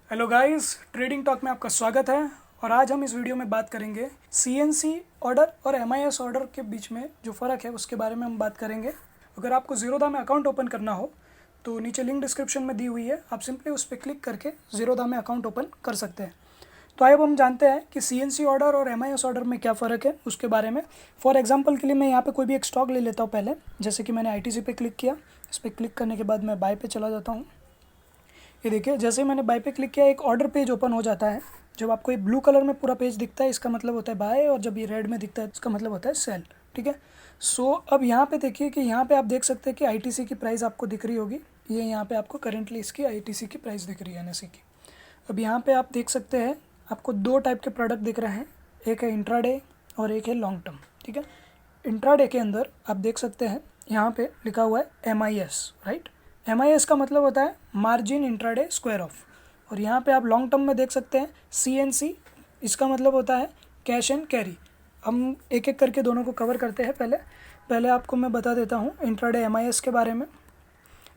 Hello guys, trading talk में आपका स्वागत है। और आज हम इस वीडियो में बात करेंगे सीएनसी ऑर्डर और एमआईएस ऑर्डर के बीच में जो फ़र्क है उसके बारे में हम बात करेंगे। अगर आपको ज़ीरोधा में अकाउंट ओपन करना हो तो नीचे लिंक डिस्क्रिप्शन में दी हुई है, आप सिंपली उस पर क्लिक करके ज़ीरोधा में अकाउंट ओपन कर सकते हैं। तो अब हम जानते हैं कि सीएनसी ऑर्डर और एमआईएस ऑर्डर में क्या फ़र्क है उसके बारे में। फॉर एग्जांपल के लिए मैं यहाँ पे कोई भी एक स्टॉक ले लेता हूँ पहले, जैसे कि मैंने आईटीसी पे क्लिक किया। इस पर क्लिक करने के बाद मैं बाय पे चला जाता हूँ। ये देखिए, जैसे ही मैंने बाय पे क्लिक किया एक ऑर्डर पेज ओपन हो जाता है। जब आपको ये ब्लू कलर में पूरा पेज दिखता है इसका मतलब होता है बाय, और जब ये रेड में दिखता है इसका मतलब होता है सेल। ठीक है। सो अब यहाँ पे देखिए कि यहाँ पे आप देख सकते हैं कि आईटीसी की प्राइस आपको दिख रही होगी। ये यहाँ पे आपको करेंटली इसकी आईटीसी की प्राइस दिख रही है, एनएसई की। अब यहाँ पे आप देख सकते हैं आपको दो टाइप के प्रोडक्ट दिख रहे हैं, एक है इंट्राडे और एक है लॉन्ग टर्म। ठीक है। इंट्राडे के अंदर आप देख सकते हैं यहाँ पे लिखा हुआ है एमआईएस, राइट। एमआईएस का मतलब होता है मार्जिन इंट्राडे स्क्वायर ऑफ। और यहाँ पे आप लॉन्ग टर्म में देख सकते हैं सीएनसी, इसका मतलब होता है कैश एंड कैरी। हम एक एक करके दोनों को कवर करते हैं। पहले आपको मैं बता देता हूँ इंट्राडे एमआईएस के बारे में।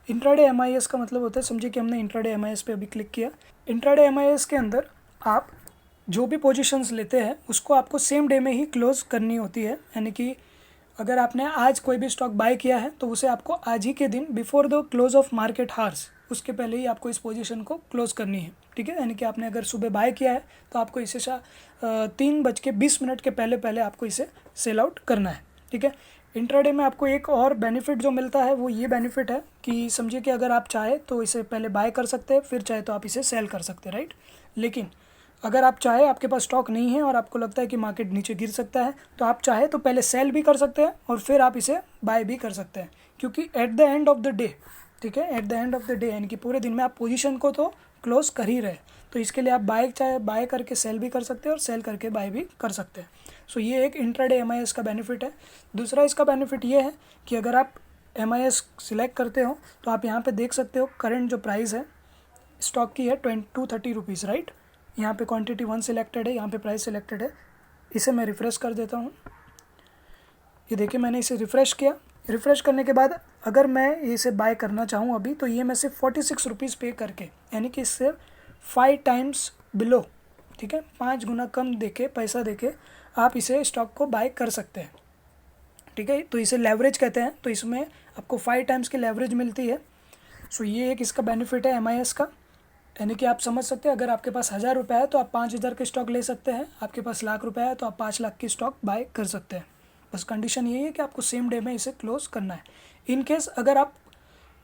इंट्राडे एमआईएस का मतलब होता है, समझिए कि हमने इंट्राडे एमआईएस पे अभी क्लिक किया। इंट्राडे एमआईएस के अंदर आप जो भी पोजीशंस लेते हैं उसको आपको सेम डे में ही क्लोज करनी होती है। यानी कि अगर आपने आज कोई भी स्टॉक बाय किया है तो उसे आपको आज ही के दिन before the close of market hours, उसके पहले ही आपको इस पोजीशन को क्लोज करनी है। ठीक है। यानी कि आपने अगर सुबह बाय किया है तो आपको इसे 3:20 के पहले पहले आपको इसे सेल आउट करना है। ठीक है। इंट्राडे में आपको एक और बेनिफिट जो मिलता है वो ये बेनिफिट है कि समझिए कि अगर आप चाहे तो इसे पहले बाय कर सकते हैं, फिर चाहे तो आप इसे सेल कर सकते हैं, राइट। लेकिन अगर आप चाहे, आपके पास स्टॉक नहीं है और आपको लगता है कि मार्केट नीचे गिर सकता है, तो आप चाहे तो पहले सेल भी कर सकते हैं और फिर आप इसे बाय भी कर सकते हैं। क्योंकि at the end of the day, ठीक है, at the end of the day यानी कि पूरे दिन में आप पोजीशन को तो क्लोज कर ही रहे, तो इसके लिए आप चाहे बाय करके सेल भी कर सकते हैं और सेल करके बाय भी कर सकते हैं। सो ये एक इंट्राडे एमआईएस का बेनिफिट है। दूसरा इसका बेनिफिट ये है कि अगर आप एमआईएस सिलेक्ट करते हो तो आप यहाँ पे देख सकते हो करंट जो प्राइस है स्टॉक की है 230 रुपीज़, राइट। यहाँ पे क्वांटिटी 1 सिलेक्टेड है, यहाँ पे प्राइस सिलेक्टेड है। इसे मैं रिफ़्रेश कर देता हूँ। ये देखिए मैंने इसे रिफ़्रेश किया। रिफ़्रेश करने के बाद अगर मैं इसे बाय करना चाहूँ अभी, तो ये मैं सिर्फ 46 रुपीज़ पे करके, यानी कि इससे 5 टाइम्स बिलो, ठीक है, 5 गुना कम देके, पैसा देके आप इसे स्टॉक को बाय कर सकते हैं। ठीक है। तो इसे लेवरेज कहते हैं। तो इसमें आपको 5 टाइम्स की लेवरेज मिलती है। सो ये एक इसका बेनिफिट है एमआईएस का। यानी कि आप समझ सकते हैं अगर आपके पास 1000 रुपये है तो आप 5000 के स्टॉक ले सकते हैं, आपके पास लाख रुपये है तो आप 5 लाख की स्टॉक बाय कर सकते हैं। बस कंडीशन यही है कि आपको सेम डे में इसे क्लोज करना है। इन केस अगर आप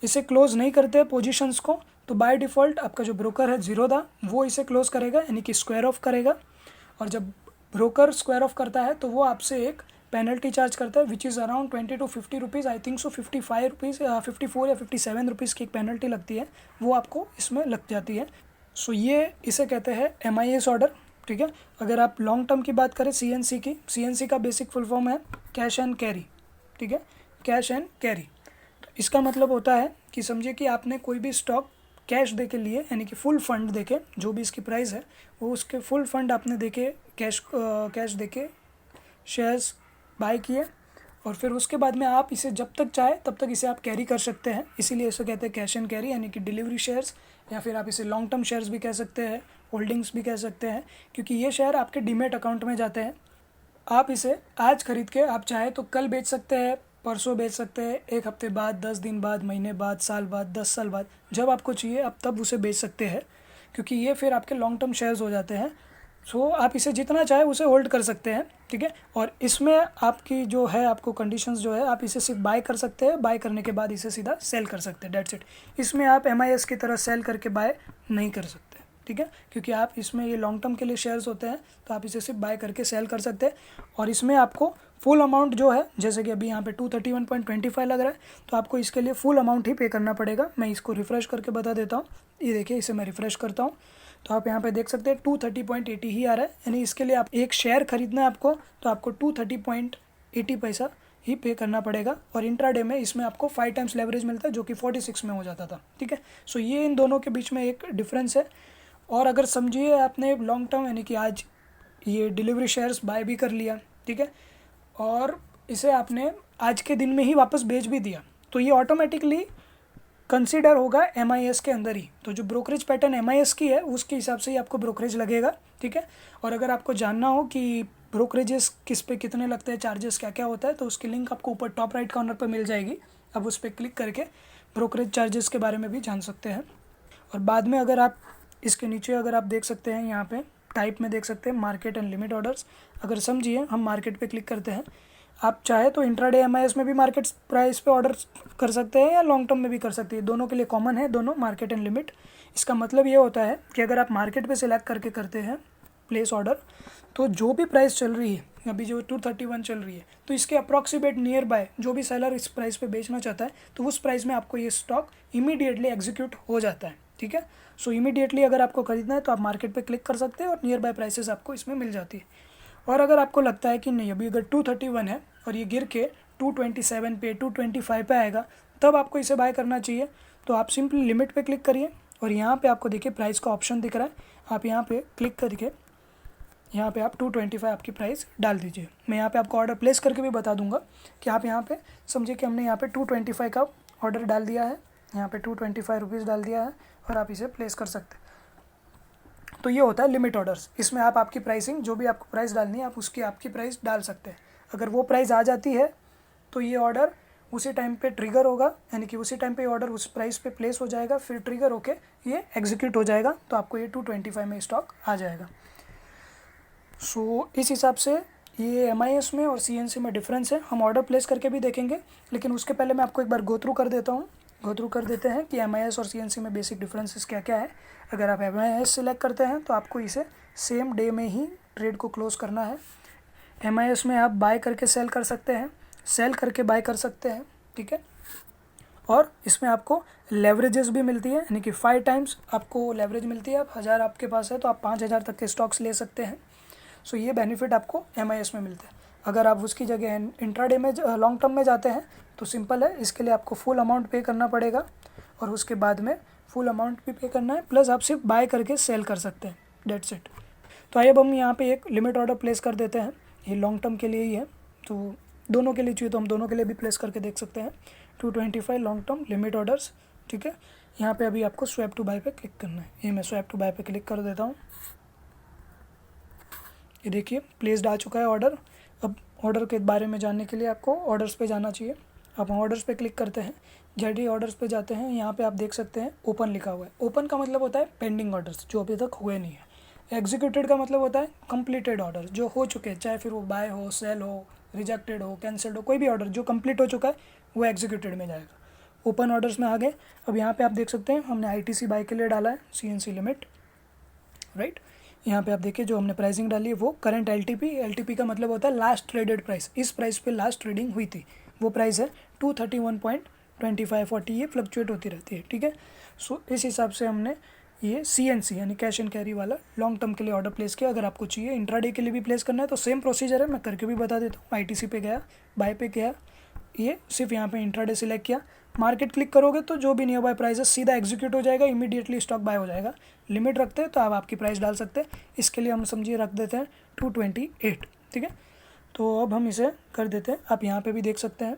इसे क्लोज नहीं करते पोजीशंस को, तो बाय डिफ़ॉल्ट आपका जो ब्रोकर है ज़ीरोधा वो इसे क्लोज करेगा, यानी कि स्क्वायर ऑफ करेगा। और जब ब्रोकर स्क्वायर ऑफ करता है तो वो आपसे एक पेनल्टी चार्ज करता है which is around 20 to 50 rupees, I think so 55 rupees, 54 या 57 रुपीज़ की एक पेनल्टी लगती है, वो आपको इसमें लग जाती है। सो ये इसे कहते हैं एमआईएस ऑर्डर। ठीक है। अगर आप लॉन्ग टर्म की बात करें सीएनसी की, सीएनसी का बेसिक फुल फॉर्म है कैश एंड कैरी। ठीक है। कैश एंड कैरी, तो इसका मतलब होता है कि समझिए कि आपने कोई भी स्टॉक कैश दे के लिए, यानी कि फुल फंड देके, जो भी इसकी प्राइस है वो उसके फुल फंड आपने देके कैश देके शेयर्स बाय किए, और फिर उसके बाद में आप इसे जब तक चाहे तब तक इसे आप कैरी कर सकते हैं। इसीलिए इसे कहते हैं कैश एंड कैरी, यानी कि डिलीवरी शेयर्स, या फिर आप इसे लॉन्ग टर्म शेयर्स भी कह सकते हैं, होल्डिंग्स भी कह सकते हैं, क्योंकि ये शेयर आपके डीमेट अकाउंट में जाते हैं। आप इसे आज खरीद के आप चाहे तो कल बेच सकते हैं, परसों बेच सकते हैं, 1 हफ्ते बाद, 10 दिन बाद, महीने बाद, साल बाद, 10 साल बाद, जब आपको चाहिए आप तब उसे बेच सकते हैं, क्योंकि ये फिर आपके लॉन्ग टर्म शेयर्स हो जाते हैं। सो आप इसे जितना चाहे उसे होल्ड कर सकते हैं। ठीक है। और इसमें आपकी जो है, आपको कंडीशंस जो है, आप इसे सिर्फ बाय कर सकते हैं, बाय करने के बाद इसे सीधा सेल कर सकते हैं, डेट्स इट। इसमें आप एमआईएस की तरह सेल करके बाय नहीं कर सकते। ठीक है। क्योंकि आप इसमें ये लॉन्ग टर्म के लिए शेयर्स होते हैं, तो आप इसे सिर्फ बाय करके सेल कर सकते हैं। और इसमें आपको फुल अमाउंट जो है, जैसे कि अभी यहाँ पे 231.25 लग रहा है, तो आपको इसके लिए फुल अमाउंट ही पे करना पड़ेगा। मैं इसको रिफ़्रेश करके बता देता हूँ। ये देखिए, इसे मैं रिफ़्रेश करता हूँ तो आप यहाँ पे देख सकते हैं 230.80 ही आ रहा है। यानी इसके लिए आप एक शेयर खरीदना है आपको, तो आपको 230.80 पैसा ही पे करना पड़ेगा। और इंट्राडे में इसमें आपको 5 टाइम्स लेवरेज मिलता है, जो कि 46 में हो जाता था। ठीक है। सो ये इन दोनों के बीच में एक डिफरेंस है। और अगर समझिए आपने लॉन्ग टर्म, यानी कि आज ये डिलीवरी शेयर्स बाय भी कर लिया, ठीक है, और इसे आपने आज के दिन में ही वापस बेच भी दिया, तो ये ऑटोमेटिकली कंसीडर होगा MIS के अंदर ही। तो जो ब्रोकरेज पैटर्न MIS की है उसके हिसाब से ही आपको ब्रोकरेज लगेगा, ठीक है। और अगर आपको जानना हो कि ब्रोकरेजेस किस पे कितने लगते हैं, चार्जेस क्या क्या होता है, तो उसकी लिंक आपको ऊपर टॉप राइट कॉर्नर पर मिल जाएगी। अब उस पर क्लिक करके ब्रोकरेज चार्जेस के बारे में भी जान सकते हैं। और बाद में अगर आप इसके नीचे अगर आप देख सकते हैं, यहाँ पे टाइप में देख सकते हैं मार्केट एंड लिमिट ऑर्डर्स। अगर समझिए हम मार्केट पे क्लिक करते हैं, आप चाहे तो इंट्राडे MIS में भी मार्केट प्राइस पे ऑर्डर कर सकते हैं या लॉन्ग टर्म में भी कर सकते हैं, दोनों के लिए कॉमन है, दोनों मार्केट एंड लिमिट। इसका मतलब ये होता है कि अगर आप मार्केट पे सिलेक्ट करके करते हैं प्लेस ऑर्डर, तो जो भी प्राइस चल रही है, अभी जो 231 चल रही है, तो इसके अप्रॉक्सीमेट नियर बाय जो भी सेलर इस प्राइस पे बेचना चाहता है, तो उस प्राइस में आपको ये स्टॉक इमीडिएटली एग्जीक्यूट हो जाता है, ठीक है। सो इमीडिएटली अगर आपको खरीदना है तो आप मार्केट पे क्लिक कर सकते हैं और नियर बाय प्राइसेस आपको इसमें मिल जाती है। और अगर आपको लगता है कि नहीं अभी अगर 231 है और ये गिर के 227 पे 225 पे आएगा, तब आपको इसे बाय करना चाहिए। तो आप सिंपली लिमिट पे क्लिक करिए और यहाँ पे आपको देखिए प्राइस का ऑप्शन दिख रहा है, आप यहाँ पे क्लिक करके यहाँ पे आप 225 आपकी प्राइस डाल दीजिए। मैं यहाँ पे आपको ऑर्डर प्लेस करके भी बता दूंगा कि आप यहाँ पे समझिए कि हमने यहाँ पे 225 का ऑर्डर डाल दिया है, यहाँ पे 225 रुपीज़ डाल दिया है और आप इसे प्लेस कर सकते हैं। तो ये होता है लिमिट ऑर्डर्स। इसमें आप आपकी प्राइसिंग जो भी आपको प्राइस डालनी है आप उसकी आपकी प्राइस डाल सकते हैं। अगर वो प्राइस आ जाती है तो ये ऑर्डर उसी टाइम पे ट्रिगर होगा, यानी कि उसी टाइम पे ऑर्डर उस प्राइस पे प्लेस हो जाएगा, फिर ट्रिगर होके ये एग्जीक्यूट हो जाएगा, तो आपको ये 225 में स्टॉक आ जाएगा। सो इस हिसाब से ये MIS में और CNC में डिफरेंस है। हम ऑर्डर प्लेस करके भी देखेंगे, लेकिन उसके पहले मैं आपको एक बार गो थ्रू कर देते हैं कि MIS और CNC में बेसिक डिफरेंसेस क्या क्या है। अगर आप MIS सिलेक्ट करते हैं तो आपको इसे सेम डे में ही ट्रेड को क्लोज करना है। MIS में आप बाय करके सेल कर सकते हैं, सेल करके बाय कर सकते हैं, ठीक है। और इसमें आपको लेवरेजेस भी मिलती है, यानी कि 5 टाइम्स आपको लेवरेज मिलती है। आप 1000 आपके पास है तो आप 5000 तक के स्टॉक्स ले सकते हैं। सो ये बेनिफिट आपको MIS में मिलता है। अगर आप उसकी जगह इंट्राडे में लॉन्ग टर्म में जाते हैं तो सिंपल है, इसके लिए आपको फुल अमाउंट पे करना पड़ेगा और उसके बाद में फुल अमाउंट भी पे करना है, प्लस आप सिर्फ बाय करके सेल कर सकते हैं, डेट्स इट। तो आइए अब हम यहाँ पे एक लिमिट ऑर्डर प्लेस कर देते हैं। ये लॉन्ग टर्म के लिए ही है, तो दोनों के लिए चाहिए तो हम दोनों के लिए भी प्लेस करके देख सकते हैं। 225 लॉन्ग टर्म लिमिट ऑर्डर्स, ठीक है। यहाँ पे अभी आपको स्वैप टू बाय पे क्लिक करना है। ये मैं स्वैप टू बाय पे क्लिक कर देता हूँ। ये देखिए प्लेस्ड आ चुका है ऑर्डर। अब ऑर्डर के बारे में जानने के लिए आपको ऑर्डर्स पे जाना चाहिए। अब हम ऑर्डर्स पे क्लिक करते हैं। जैसे ही ऑर्डर्स पे जाते हैं, यहाँ पे आप देख सकते हैं ओपन लिखा हुआ है। ओपन का मतलब होता है पेंडिंग ऑर्डर्स, जो अभी तक हुए नहीं है। एग्जीक्यूटेड का मतलब होता है कंप्लीटेड ऑर्डर, जो हो चुके हैं, चाहे फिर वो बाय हो, सेल हो, रिजेक्टेड हो, कैंसिल्ड हो, कोई भी ऑर्डर जो कंप्लीट हो चुका है वो एग्जीक्यूटेड में जाएगा। ओपन ऑर्डर्स में आ गए। अब यहाँ पे आप देख सकते हैं हमने ITC बाय के लिए डाला है CNC लिमिट, राइट। यहाँ पे आप देखिए जो हमने प्राइसिंग डाली है वो करंट LTP का मतलब होता है लास्ट ट्रेडेड प्राइस। इस प्राइस पे लास्ट ट्रेडिंग हुई थी वो प्राइस है 231.2540। ये फ्लक्चुएट होती रहती है, ठीक है। सो इस हिसाब से हमने ये CNC यानी कैश एंड कैरी वाला लॉन्ग टर्म के लिए ऑर्डर प्लेस किया। अगर आपको चाहिए इंट्राडे के लिए भी प्लेस करना है तो सेम प्रोसीजर है, मैं करके भी बता देता हूँ। ITC पे गया, बाय पे गया, ये सिर्फ यहाँ पे इंट्राडे सिलेक्ट किया, मार्केट क्लिक करोगे तो जो भी नियर बाय प्राइस है सीधा एग्जीक्यूट हो जाएगा, इमीडिएटली स्टॉक बाय हो जाएगा। लिमिट रखते हैं तो आप आपकी प्राइस डाल सकते हैं। इसके लिए हम समझिए रख देते हैं 228, ठीक है। तो अब हम इसे कर देते हैं। आप यहाँ पे भी देख सकते हैं,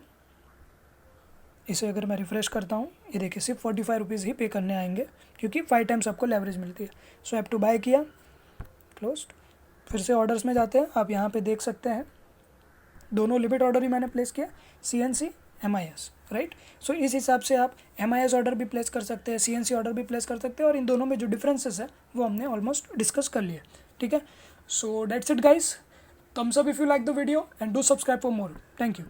इसे अगर मैं रिफ्रेश करता हूँ, ये देखिए सिर्फ 45 रुपीज़ ही पे करने आएंगे, क्योंकि 5 टाइम्स आपको लेवरेज मिलती है। स्वैप टू बाय किया, क्लोज्ड। फिर से ऑर्डर्स में जाते हैं। आप यहाँ पे देख सकते हैं दोनों लिमिट ऑर्डर ही मैंने प्लेस किया, CNC MIS, राइट। सो इस हिसाब से आप MIS ऑर्डर भी प्लेस कर सकते हैं, CNC ऑर्डर भी प्लेस कर सकते हैं, और इन दोनों में जो डिफरेंसेस है वो हमने ऑलमोस्ट डिस्कस कर लिया, ठीक है। So that's it guys, thumbs up if you like the video and do subscribe for more. Thank you.